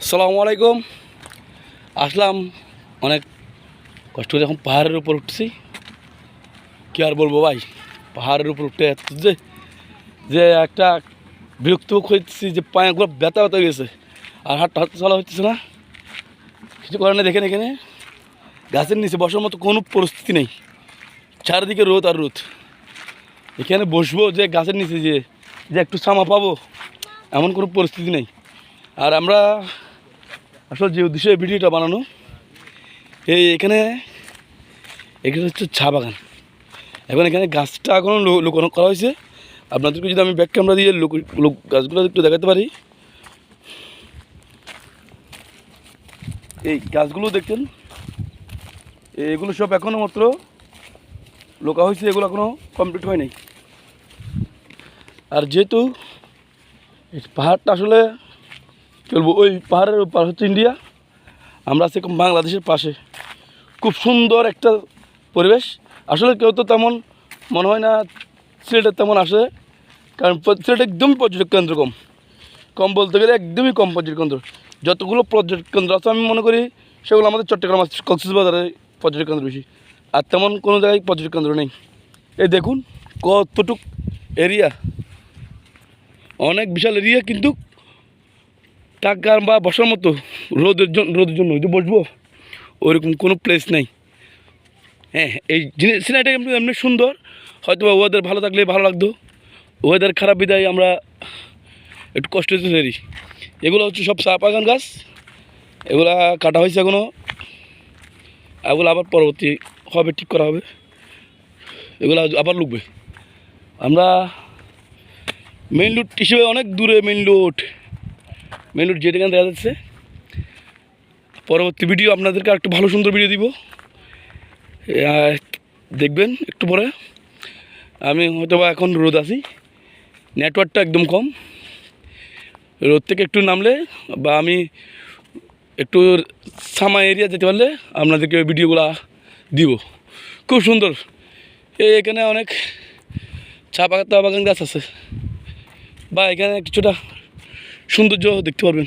আসসালামু আলাইকুম। আসলাম অনেক কষ্ট করে, এখন পাহাড়ের উপর উঠছি। কী আর বলবো ভাই, পাহাড়ের উপর উঠতে যে যে একটা বিরক্ত হয়েছি, যে পায়েগুলো ব্যথা ব্যথা গেছে, আর হাঁটতে চলা হচ্ছে না। কিছু করার নেই। দেখেন এখানে গাছের নিচে বসার মতো কোনো পরিস্থিতি নেই, চারিদিকে রোদ আর রোদ। এখানে বসবো যে গাছের নিচে যে যে একটু ছামা পাবো, এমন কোনো পরিস্থিতি নেই। আর আমরা আসলে যে উদ্দেশ্যে ভিডিওটা বানানো, এখানে হচ্ছে চা বাগান। এখন এখানে গাছটা এখনও লোকানো করা হয়েছে। আপনাদেরকে যদি আমি ব্যাক ক্যামেরা দিয়ে গাছগুলো একটু দেখাতে পারি, এই গাছগুলো দেখছেন, এগুলো সব এখনও মাত্র লোকা হয়েছে, এগুলো এখনও কমপ্লিট হয় নাই। আর যেহেতু এই পাহাড়টা আসলে বলবো, ওই পাহাড়ের পার হচ্ছে ইন্ডিয়া, আমরা আছি বাংলাদেশের পাশে। খুব সুন্দর একটা পরিবেশ। আসলে কেউ তো তেমন মনে হয় না সিলেটের তেমন আসে, কারণ সিলেট একদমই পর্যটক কেন্দ্র কম কম বলতে গেলে একদমই কম পর্যটক কেন্দ্র। যতগুলো পর্যটক কেন্দ্র আছে আমি মনে করি সেগুলো আমাদের চট্টগ্রাম কক্সবাজারে পর্যটক কেন্দ্র বেশি, আর তেমন কোনো জায়গায় পর্যটক কেন্দ্র নেই। এই দেখুন কতটুক এরিয়া, অনেক বিশাল এরিয়া, কিন্তু টাকা বা বসার মতো রোদের জন্য যে বসবো ওইরকম কোনো প্লেস নেই। হ্যাঁ, এই জিনিস সিনারিটা এমনি সুন্দর, হয়তো বা ওয়েদার ভালো থাকলে ভালো লাগতো। ওয়েদার খারাপ বিদায় আমরা একটু কষ্ট হতে পারি। এগুলো হচ্ছে সব চা বাগান গাছ, এগুলা কাটা হয়েছে এখনও, এগুলো আবার পরবর্তী হবে, ঠিক করা হবে, এগুলো আবার লুকবে। আমরা মেইন রুট হিসেবে অনেক দূরে, মেইন রুট যেটা দেখা যাচ্ছে। পরবর্তী ভিডিও আপনাদেরকে একটু ভালো সুন্দর ভিডিও দিব, দেখবেন একটু পরে। আমি হয়তো বা এখন রোদ আছি, নেটওয়ার্কটা একদম কম। রোদ থেকে একটু নামলে বা আমি একটু সামা এরিয়া যেতে পারলে আপনাদেরকে ওই ভিডিওগুলো দিব। খুব সুন্দর। এখানে অনেক চা বাগান গাছ আছে, বা এখানে কিছুটা সৌন্দর্য দেখতে পারবেন।